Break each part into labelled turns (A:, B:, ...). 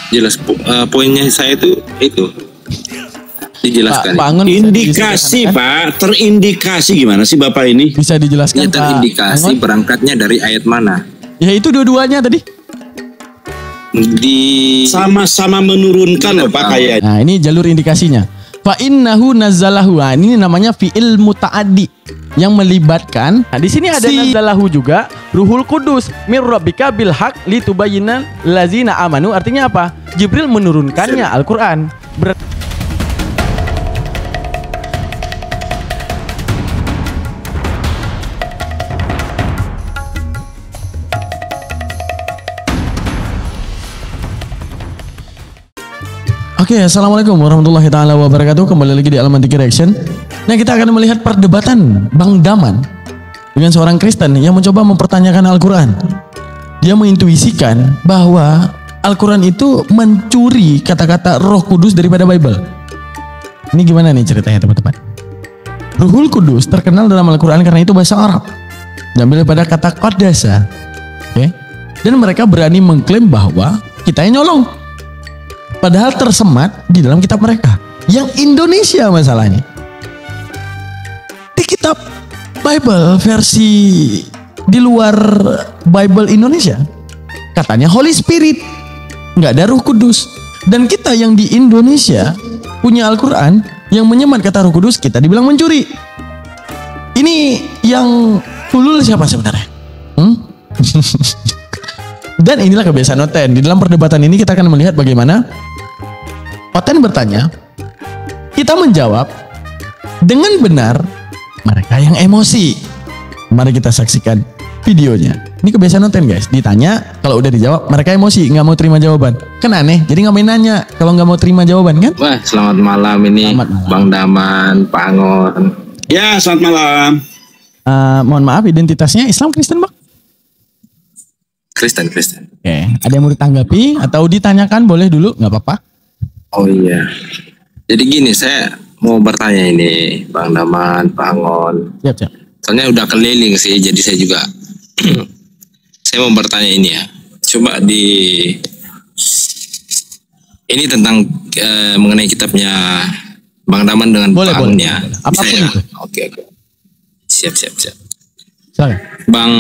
A: Jelas poinnya saya itu dijelaskan.
B: Pak Angon
C: indikasi Pak, terindikasi gimana sih Bapak ini?
B: Bisa dijelaskan
A: Ya, terindikasi
B: Pak
A: berangkatnya dari ayat mana?
B: Ya itu dua-duanya tadi.
C: Sama-sama menurunkan loh Pak kayak.
B: Nah ini jalur indikasinya. Fa innahu nazzalahu. Nah, ini namanya fi'il muta'addi yang melibatkan. Nah, di sini ada nazzalahu juga Ruhul Kudus mir rabbika bil haq litubayyinal lazina amanu. Artinya apa? Jibril menurunkannya Al-Qur'an. Oke, assalamualaikum warahmatullahi taala wabarakatuh. Kembali lagi di Almantik Reaction. Nah, kita akan melihat perdebatan Bang Daman dengan seorang Kristen yang mencoba mempertanyakan Al-Quran. Dia mengintuisikan bahwa Al-Quran itu mencuri kata-kata Roh Kudus daripada Bible. Ini gimana nih ceritanya teman-teman? Ruhul Kudus terkenal dalam Al-Quran karena itu bahasa Arab, diambil pada kata Qadasa. Oke? Dan mereka berani mengklaim bahwa kita yang nyolong. Padahal tersemat di dalam kitab mereka. Yang Indonesia masalahnya. Di kitab Bible versi di luar Bible Indonesia, katanya Holy Spirit, nggak ada Roh Kudus. Dan kita yang di Indonesia punya Al-Quran yang menyemat kata Roh Kudus, kita dibilang mencuri. Ini yang hulul siapa sebenarnya? Dan inilah kebiasaan Oten. Di dalam perdebatan ini kita akan melihat bagaimana Oten bertanya, kita menjawab dengan benar, mereka yang emosi. Mari kita saksikan videonya. Ini kebiasaan Oten guys, ditanya, kalau udah dijawab mereka emosi, nggak mau terima jawaban. Kan aneh, jadi nggak main nanya kalau nggak mau terima jawaban kan?
A: Wah, selamat malam ini selamat malam. Bang Daman, Pak Angon.
C: Ya, selamat malam.
B: Mohon maaf, identitasnya Islam Kristen Bang?
A: Kristen.
B: Oke, ada yang mau ditanggapi atau ditanyakan boleh dulu, nggak apa-apa.
A: Oh iya. Jadi gini, saya mau bertanya ini, Bang Daman, Pak Angon.
B: Siap.
A: Soalnya udah keliling sih, jadi saya juga saya mau bertanya ini ya. Coba ini tentang mengenai kitabnya Bang Daman dengan Pak Angon ya.
B: Apapun itu.
A: Oke. Siap.
B: Silakan.
A: Bang,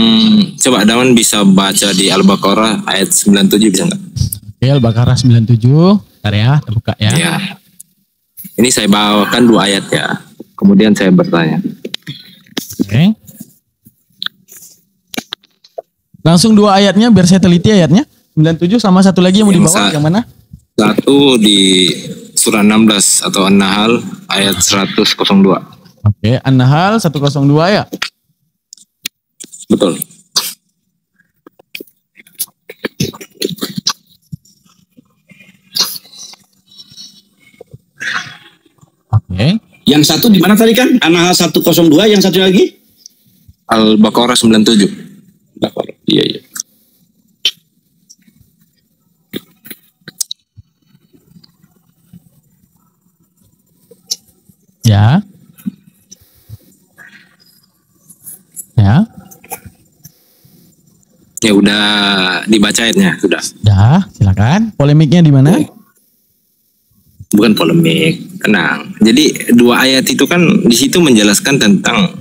A: coba Daman bisa baca di Al-Baqarah ayat 97 bisa nggak?
B: Oke, Al-Baqarah 97. Bentar ya, terbuka ya.
A: Ya. Ini saya bawakan 2 ayat ya. Kemudian saya bertanya.
B: Oke. Langsung 2 ayatnya biar saya teliti ayatnya. 97 sama satu lagi yang mau dibawa yang mana?
A: Satu di surah 16 atau An-Nahl ayat 102.
B: Oke, An-Nahl 102 ya.
A: Betul.
B: Oke.
C: Yang satu di mana tadi kan? An-Nahl 102, yang satu lagi?
A: Al-Baqarah 97. Iya.
B: Ya.
A: Ya udah dibaca ayatnya, sudah.
B: Ya, silakan. Polemiknya di mana?
A: Bukan polemik, tenang. Jadi 2 ayat itu kan di situ menjelaskan tentang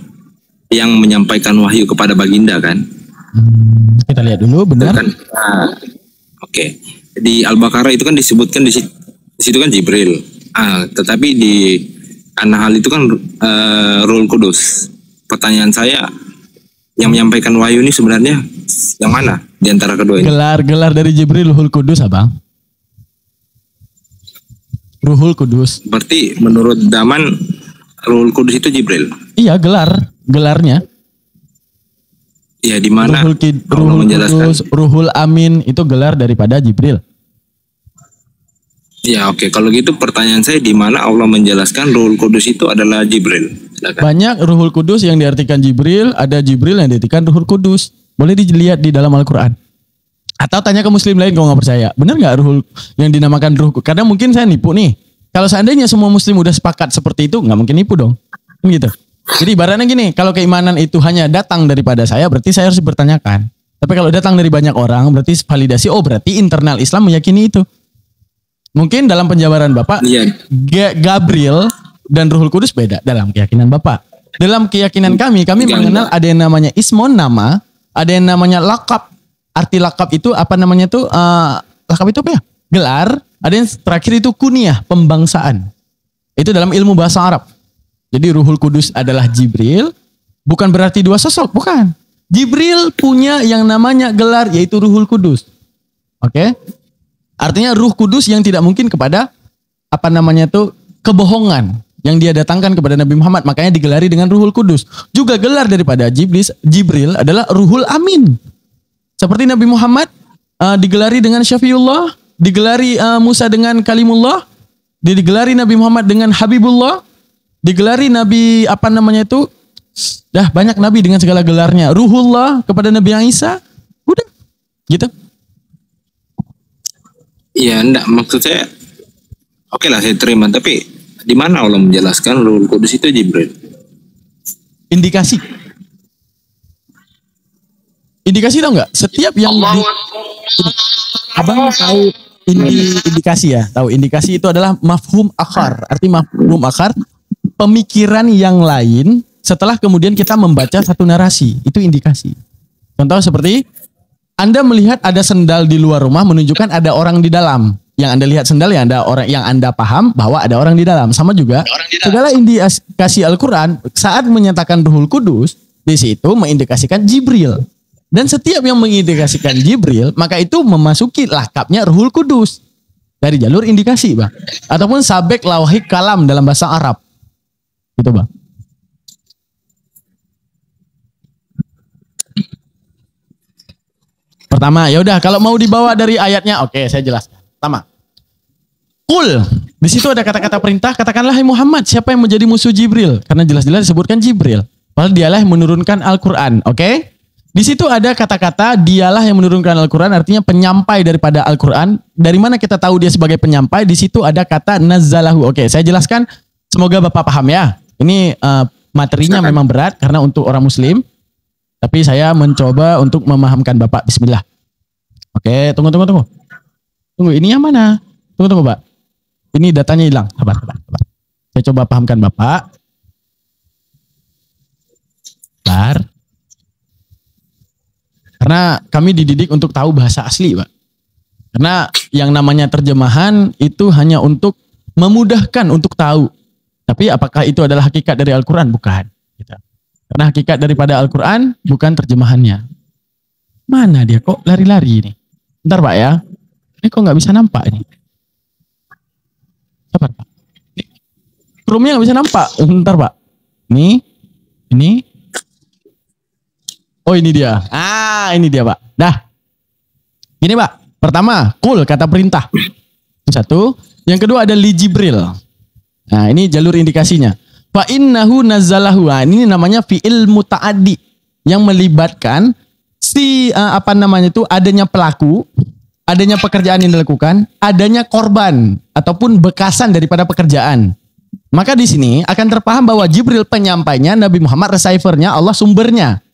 A: yang menyampaikan wahyu kepada baginda kan?
B: Kita lihat dulu, benar?
A: Kan, Oke. Di Al-Baqarah itu kan disebutkan di situ kan Jibril. Tetapi di An-Nahl itu kan Ruhul Kudus. Pertanyaan saya, yang menyampaikan wahyu ini sebenarnya yang mana di antara kedua ini?
B: Gelar dari Jibril Ruhul Kudus, Abang. Ruhul Kudus.
A: Berarti menurut Daman Ruhul Kudus itu Jibril? Iya,
B: gelarnya.
A: Ya, di mana
B: Ruhul Kudus, Ruhul Amin itu gelar daripada Jibril.
A: Ya, oke. Kalau gitu pertanyaan saya, di mana Allah menjelaskan Ruhul Kudus itu adalah Jibril? Silakan.
B: Banyak Ruhul Kudus yang diartikan Jibril, ada Jibril yang diartikan Ruhul Kudus. Boleh dilihat di dalam Al-Quran. Atau tanya ke muslim lain kalau nggak percaya. Benar nggak Ruhul yang dinamakan Ruh? Karena mungkin saya nipu nih. Kalau seandainya semua muslim udah sepakat seperti itu, nggak mungkin nipu dong. Kan gitu. Jadi ibaratnya gini, kalau keimanan itu hanya datang daripada saya, berarti saya harus dipertanyakan. Tapi kalau datang dari banyak orang, berarti validasi, berarti internal Islam meyakini itu. Mungkin dalam penjabaran Bapak,
A: Iya.
B: Gabriel dan Ruhul Kudus beda dalam keyakinan Bapak. Dalam keyakinan kami mengenal ada yang namanya ismon, nama, ada yang namanya lakap. Arti lakap itu apa namanya tuh? Lakap itu apa ya? Gelar. Ada yang terakhir itu kunyah, pembangsaan. Itu dalam ilmu bahasa Arab. Jadi Ruhul Kudus adalah Jibril, bukan berarti dua sosok, bukan. Jibril punya yang namanya gelar yaitu Ruhul Kudus. Oke? Artinya Ruh Kudus yang tidak mungkin kepada apa namanya tuh kebohongan yang dia datangkan kepada Nabi Muhammad, makanya digelari dengan Ruhul Kudus. Juga gelar daripada Jibril adalah Ruhul Amin. Seperti Nabi Muhammad digelari dengan Syafiullah, digelari Musa dengan Kalimullah, digelari Nabi Muhammad dengan Habibullah, digelari Nabi apa namanya itu, dah banyak Nabi dengan segala gelarnya. Ruhullah kepada Nabi Isa, udah gitu.
A: Iya, enggak, maksud saya oke lah saya terima, tapi di mana Allah menjelaskan Ruhul Kudus itu Jibril?
B: Indikasi tahu nggak? Setiap yang Abang tahu indikasi ya? Tahu indikasi itu adalah mafhum akhar. Arti mafhum akhar, pemikiran yang lain setelah kemudian kita membaca satu narasi. Itu indikasi. Contoh seperti Anda melihat ada sendal di luar rumah menunjukkan ada orang di dalam. Yang Anda lihat sendal ya ada orang, yang Anda paham bahwa ada orang di dalam. Sama juga segala indikasi Al-Quran saat menyatakan Ruhul Kudus di situ mengindikasikan Jibril. Dan setiap yang mengindikasikan Jibril maka itu memasuki lakapnya Ruhul Kudus dari jalur indikasi, Bang. Ataupun sabek lauhik kalam dalam bahasa Arab. Gitu, Bang. Pertama, ya udah kalau mau dibawa dari ayatnya, oke, saya jelaskan. Pertama, Qul. Di situ ada kata-kata perintah, katakanlah hai Muhammad, siapa yang menjadi musuh Jibril? Karena jelas-jelas disebutkan Jibril. Padahal dialah yang menurunkan Al-Qur'an, oke? Di situ ada kata-kata dialah yang menurunkan Al-Qur'an, artinya penyampai daripada Al-Qur'an. Dari mana kita tahu dia sebagai penyampai? Di situ ada kata nazzalahu. Oke, saya jelaskan. Semoga Bapak paham ya. Ini materinya memang berat karena untuk orang muslim. Tapi saya mencoba untuk memahamkan Bapak. Bismillah. Oke, tunggu. Tunggu, ini yang mana? Tunggu, Pak. Ini datanya hilang. Sabar. Saya coba pahamkan Bapak. Sabar. Karena kami dididik untuk tahu bahasa asli, Pak. Karena yang namanya terjemahan itu hanya untuk memudahkan untuk tahu. Tapi apakah itu adalah hakikat dari Al-Quran? Bukan. Karena hakikat daripada Al-Quran bukan terjemahannya. Mana dia kok lari-lari ini? Bentar Pak ya. Ini kok nggak bisa nampak ini? Sabar Pak. Chrome-nya nggak bisa nampak. Bentar Pak. Ini. Oh ini dia. Ini dia Pak. Dah. Gini Pak. Pertama, Qul kata perintah. Satu. Yang kedua ada li Jibril. Nah ini jalur indikasinya. Fa innahu nazzalahu. Ini namanya fi'il muta'addi yang melibatkan si adanya pelaku, adanya pekerjaan yang dilakukan, adanya korban ataupun bekasan daripada pekerjaan. Maka di sini akan terpaham bahwa Jibril penyampainya, Nabi Muhammad receivernya, Allah sumbernya.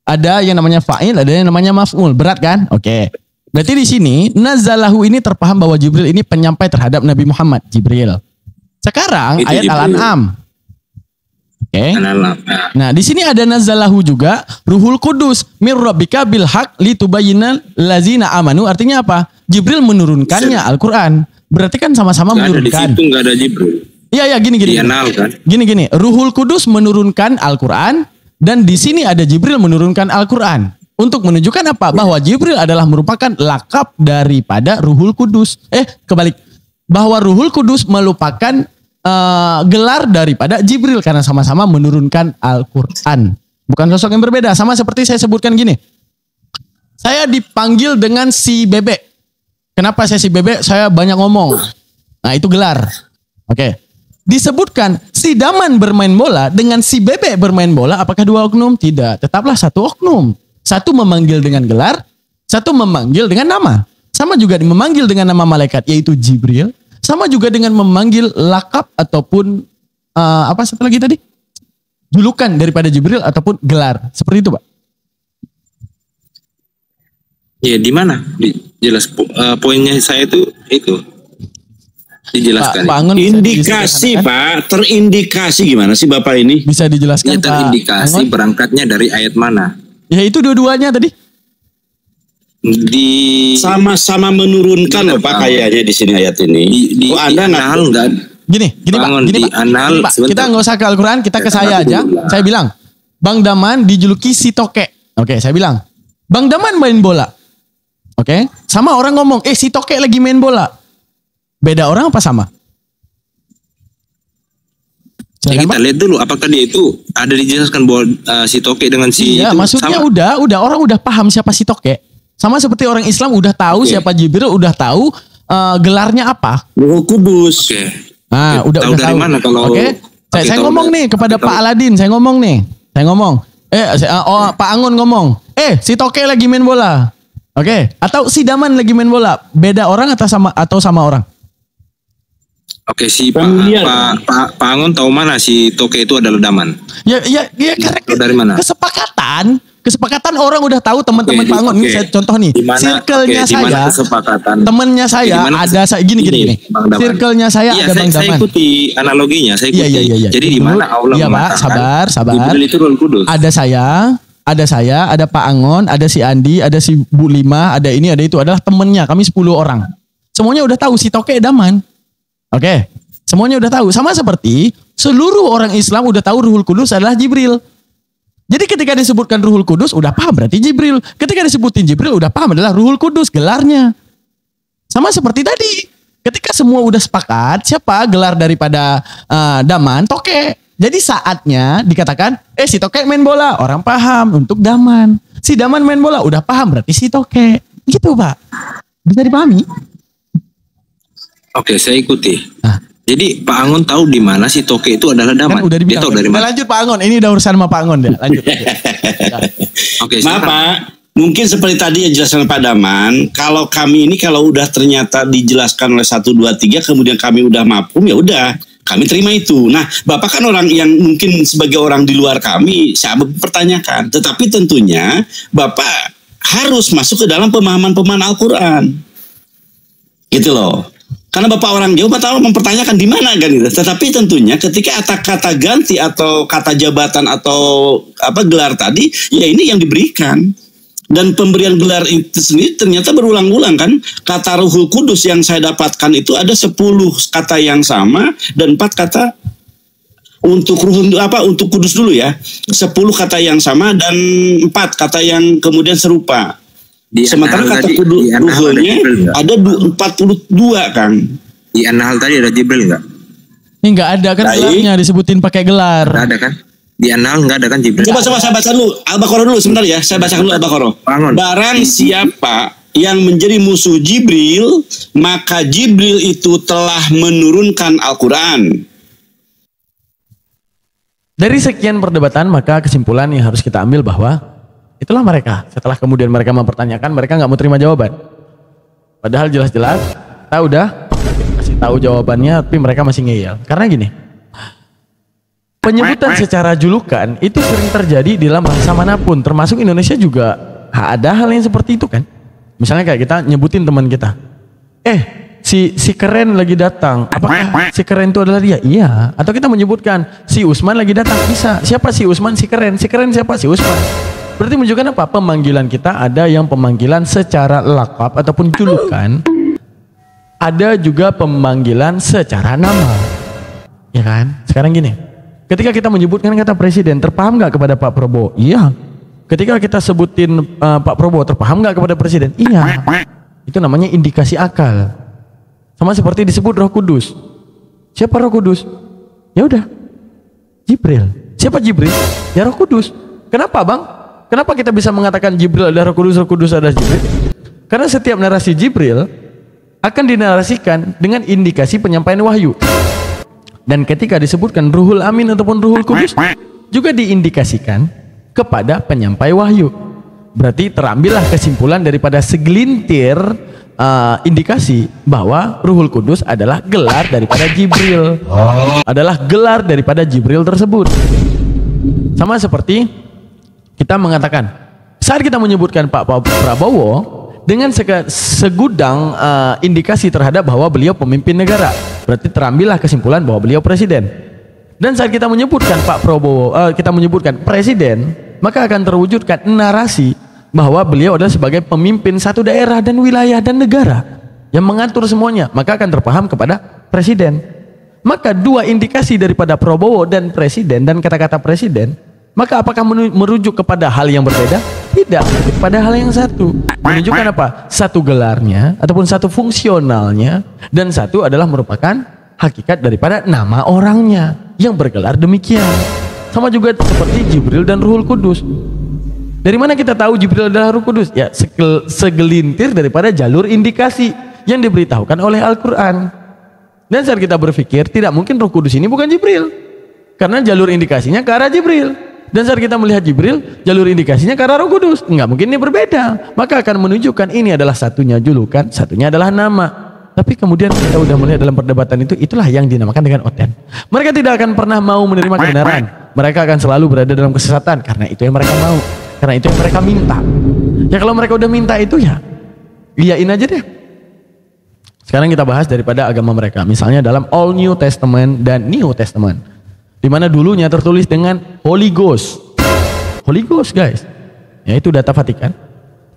B: Ada yang namanya fa'il, ada yang namanya maf'ul. Berat kan? Oke. Berarti di sini nazzalahu ini terpaham bahwa Jibril ini penyampai terhadap Nabi Muhammad, Jibril. Sekarang itu ayat Jibril. Al-An'am. Oke. Nah, di sini ada nazzalahu juga Ruhul Kudus mir rabbika bil haq litubayyinal ladzina amanu. Artinya apa? Jibril menurunkannya Al-Qur'an. Berarti kan sama-sama menurunkan.
A: Di situ enggak ada Jibril.
B: Iya, gini.
A: Kan?
B: Gini. Ruhul Kudus menurunkan Al-Qur'an dan di sini ada Jibril menurunkan Al-Qur'an. Untuk menunjukkan apa? Bahwa Jibril adalah merupakan lakap daripada Ruhul Kudus. Kebalik. Bahwa Ruhul Kudus merupakan gelar daripada Jibril karena sama-sama menurunkan Al-Quran. Bukan sosok yang berbeda. Sama seperti saya sebutkan gini. Saya dipanggil dengan si bebek. Kenapa saya si bebek? Saya banyak ngomong. Nah itu gelar. Oke. Disebutkan si Daman bermain bola dengan si bebek bermain bola. Apakah dua oknum? Tidak. Tetaplah satu oknum. Satu memanggil dengan gelar. Satu memanggil dengan nama. Sama juga memanggil dengan nama malaikat yaitu Jibril. Sama juga dengan memanggil lakap ataupun satu lagi tadi? Julukan daripada Jibril ataupun gelar. Seperti itu, Pak.
A: Ya, di mana? Jelas poinnya saya itu. Dijelaskan.
B: Pak Angon bisa
C: Indikasi
B: dijelaskan?
C: Pak, terindikasi gimana sih Bapak ini?
B: Bisa dijelaskan
A: Ya,
B: Pak
A: terindikasi
B: Angon?
A: berangkatnya dari ayat mana?
B: Ya itu dua-duanya tadi.
A: Di
C: Sama-sama menurunkan
A: Benar,
C: loh Pak
A: Pak.
C: kayaknya di sini ayat ini.
A: di
C: Oh, Anda nggak?
A: Anhal enggak?
B: Gini Pak,
A: Bangun,
B: gini
A: di
B: Pak.
A: Anhal,
B: Gini, Pak.
A: sebentar.
B: Kita nggak usah ke Al-Quran, kita ke
A: Ya,
B: saya
A: aku
B: aja.
A: dulu lah.
B: Saya bilang, Bang Daman dijuluki si toke. Oke, saya bilang, Bang Daman main bola. Oke, sama orang ngomong, si toke lagi main bola. Beda orang apa sama?
A: Ya,
B: Silakan,
A: kita
B: Pak.
A: lihat dulu apakah dia itu ada dijelaskan bahwa si Toke dengan si
B: Iya,
A: itu
B: maksudnya
A: sama.
B: udah orang udah paham siapa si toke. Sama seperti orang Islam udah tahu
A: Oke.
B: siapa Jibril, udah tahu gelarnya apa.
C: Roh Kudus.
A: Oke.
B: Nah,
A: Oke,
B: udah
A: tahu dari mana kalau
B: Oke.
A: Oke,
B: Saya
A: tahu
B: ngomong
A: dari-
B: nih kepada
A: Oke,
B: Pak
A: tahu.
B: Aladin, saya ngomong nih. Saya ngomong. Pak Angon ngomong. Si Toke lagi main bola. Oke, atau si Daman lagi main bola. Beda orang atau sama orang?
A: Oke, si
C: Familiar.
A: Pak Angon tahu mana si Toke itu adalah Daman?
B: Ya karena
A: Tahu dari mana?
B: Kesepakatan orang udah tahu teman-teman
A: Oke,
B: Pak Angon. Ini
A: oke.
B: saya contoh nih.
A: Di mana-
B: Circle-nya
A: oke, di mana
B: saya,
A: kesepakatan?
B: temennya saya
A: Di mana
B: ada saya gini.
A: Bang Daman.
B: Circle-nya saya
A: Iya,
B: ada Bang
A: saya
B: Daman.
A: ikuti analoginya, saya ikuti.
B: Iya.
A: Jadi di mana Allah
B: Iya, Pak,
A: mengatakan
B: sabar.
A: Jibril itu Roh Kudus.
B: Ada saya, ada Pak Angon, ada si Andi, ada si Bu Lima, ada ini, ada itu. Adalah temennya, kami 10 orang. Semuanya udah tahu si Toke Daman. Oke, semuanya udah tahu. Sama seperti seluruh orang Islam udah tahu Ruhul Kudus adalah Jibril. Jadi ketika disebutkan Ruhul Kudus, udah paham berarti Jibril. Ketika disebutin Jibril, udah paham adalah Ruhul Kudus, gelarnya. Sama seperti tadi. Ketika semua udah sepakat, siapa gelar daripada Daman? Toke. Jadi saatnya dikatakan, si Toke main bola. Orang paham untuk Daman. Si Daman main bola, udah paham berarti si Toke. Gitu Pak. Bisa dipahami?
A: Oke, saya ikuti.
B: Nah.
A: Jadi Pak Angon tahu di mana si Toke itu adalah Daman.
B: Kan udah
A: Dia
B: dibilang.
A: tahu dari
B: Udah
A: mana?
B: lanjut Pak Angon. Ini udah urusan sama Pak Angon dah. Lanjut.
A: Oke,
C: Maaf
A: silakan.
C: Pak, mungkin seperti tadi yang dijelaskan Pak Daman, kalau kami ini kalau udah ternyata dijelaskan oleh 1, 2, 3, kemudian kami udah mafhum, ya udah kami terima itu. Nah, Bapak kan orang yang mungkin sebagai orang di luar kami, saya mempertanyakan. Tetapi tentunya Bapak harus masuk ke dalam pemahaman-pemahaman Al-Quran. Gitu loh. Karena Bapak orang Jawa, Bapak tahu mempertanyakan di mana kan gitu. Tetapi tentunya ketika kata ganti atau kata jabatan atau gelar tadi, ya ini yang diberikan. Dan pemberian gelar itu sendiri ternyata berulang-ulang kan. Kata Ruhul Kudus yang saya dapatkan itu ada 10 kata yang sama dan 4 kata untuk untuk Kudus dulu ya. 10 kata yang sama dan 4 kata yang kemudian serupa.
A: Di
C: Sementara
A: An-Nahl
C: kata
A: tadi-
C: Kudus
A: di An-Nahl ada
C: Ruhulnya
A: Jibril nggak?
C: ada 42 Kang.
A: Di An-Nahl tadi ada Jibril nggak?
B: Ini nggak ada kan
C: Baik.
B: gelarnya disebutin pakai gelar.
A: Nggak ada kan? Di An-Nahl nggak ada kan Jibril?
C: Coba saya baca dulu Al-Baqarah dulu sebentar ya. Saya baca dulu Al-Baqarah.
A: Bangun.
C: Barang siapa yang menjadi musuh Jibril, maka Jibril itu telah menurunkan Al-Quran.
B: Dari sekian perdebatan, maka kesimpulan yang harus kita ambil bahwa itulah mereka. Setelah kemudian mereka mempertanyakan, mereka nggak mau terima jawaban. Padahal jelas-jelas kita udah kasih tahu jawabannya, tapi mereka masih ngeyel. Karena gini, penyebutan secara julukan itu sering terjadi di dalam bahasa manapun, termasuk Indonesia juga ada hal yang seperti itu kan. Misalnya kayak kita nyebutin teman kita, si keren lagi datang. Apakah si keren itu adalah dia? Iya. Atau kita menyebutkan si Usman lagi datang, bisa. Siapa si Usman? Si keren. Si keren siapa? Si Usman. Berarti menunjukkan apa? Pemanggilan kita ada yang pemanggilan secara lakap ataupun julukan. Ada juga pemanggilan secara nama. Ya kan? Sekarang gini. Ketika kita menyebutkan kata presiden, terpaham nggak kepada Pak Prabowo? Iya. Ketika kita sebutin Pak Prabowo, terpaham nggak kepada presiden? Iya. Itu namanya indikasi akal. Sama seperti disebut Roh Kudus. Siapa Roh Kudus? Ya udah, Jibril. Siapa Jibril? Ya Roh Kudus. Kenapa Bang? Kenapa kita bisa mengatakan Jibril adalah Roh Kudus adalah Jibril? Karena setiap narasi Jibril akan dinarasikan dengan indikasi penyampaian wahyu. Dan ketika disebutkan Ruhul Amin ataupun Ruhul Kudus, juga diindikasikan kepada penyampai wahyu. Berarti terambillah kesimpulan daripada segelintir indikasi bahwa Ruhul Kudus adalah gelar daripada Jibril. Adalah gelar daripada Jibril tersebut. Sama seperti kita mengatakan, saat kita menyebutkan Pak Prabowo, dengan segudang indikasi terhadap bahwa beliau pemimpin negara. Berarti terambillah kesimpulan bahwa beliau presiden. Dan saat kita menyebutkan Pak Prabowo, kita menyebutkan presiden, maka akan terwujudkan narasi bahwa beliau adalah sebagai pemimpin satu daerah dan wilayah dan negara yang mengatur semuanya, maka akan terpaham kepada presiden. Maka dua indikasi daripada Prabowo dan presiden dan kata-kata presiden, maka apakah merujuk kepada hal yang berbeda? Tidak, pada hal yang satu. Menunjukkan apa? Satu gelarnya ataupun satu fungsionalnya, dan satu adalah merupakan hakikat daripada nama orangnya yang bergelar demikian. Sama juga seperti Jibril dan Ruhul Kudus. Dari mana kita tahu Jibril adalah Ruh Kudus? Ya, segelintir daripada jalur indikasi yang diberitahukan oleh Al-Quran. Dan saat kita berpikir, tidak mungkin Ruh Kudus ini bukan Jibril, karena jalur indikasinya ke arah Jibril. Dan saat kita melihat Jibril, jalur indikasinya ke arah Roh Kudus. Enggak mungkin ini berbeda. Maka akan menunjukkan ini adalah satunya julukan, satunya adalah nama. Tapi kemudian kita sudah melihat dalam perdebatan itu, itulah yang dinamakan dengan oten. Mereka tidak akan pernah mau menerima kebenaran. Mereka akan selalu berada dalam kesesatan, karena itu yang mereka mau, karena itu yang mereka minta. Ya kalau mereka udah minta itu, ya iyain aja deh. Sekarang kita bahas daripada agama mereka. Misalnya dalam Old New Testament dan New Testament, di mana dulunya tertulis dengan Holy Ghost. Holy Ghost, guys. Ya itu data Vatikan.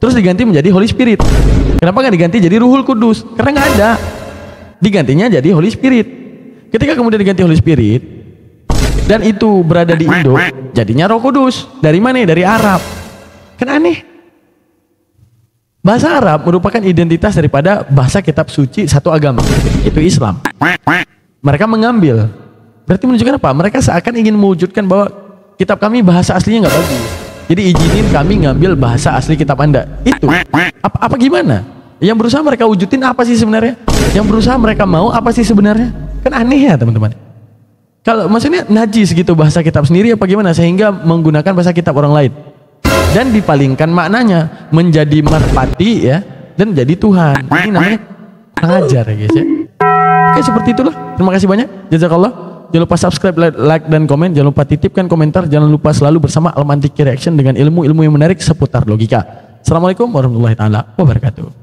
B: Terus diganti menjadi Holy Spirit. Kenapa nggak diganti jadi Ruhul Kudus? Karena nggak ada. Digantinya jadi Holy Spirit. Ketika kemudian diganti Holy Spirit dan itu berada di Indo, jadinya Roh Kudus. Dari mana? Dari Arab. Kan aneh. Bahasa Arab merupakan identitas daripada bahasa kitab suci satu agama, yaitu Islam. Mereka mengambil. Berarti menunjukkan apa? Mereka seakan ingin mewujudkan bahwa kitab kami bahasa aslinya nggak bagus. Jadi izinin kami ngambil bahasa asli kitab Anda. Itu apa gimana? Yang berusaha mereka wujudin apa sih sebenarnya? Yang berusaha mereka mau apa sih sebenarnya? Kan aneh ya teman-teman. Kalau maksudnya najis gitu bahasa kitab sendiri apa gimana sehingga menggunakan bahasa kitab orang lain dan dipalingkan maknanya menjadi merpati ya dan jadi Tuhan. Ini namanya ngajar ya guys ya. Oke, seperti itulah. Terima kasih banyak. Jazakallah. Jangan lupa subscribe, like, dan komen. Jangan lupa titipkan komentar. Jangan lupa selalu bersama Al-Mantiki Reaction dengan ilmu-ilmu yang menarik seputar logika. Assalamualaikum warahmatullahi wabarakatuh.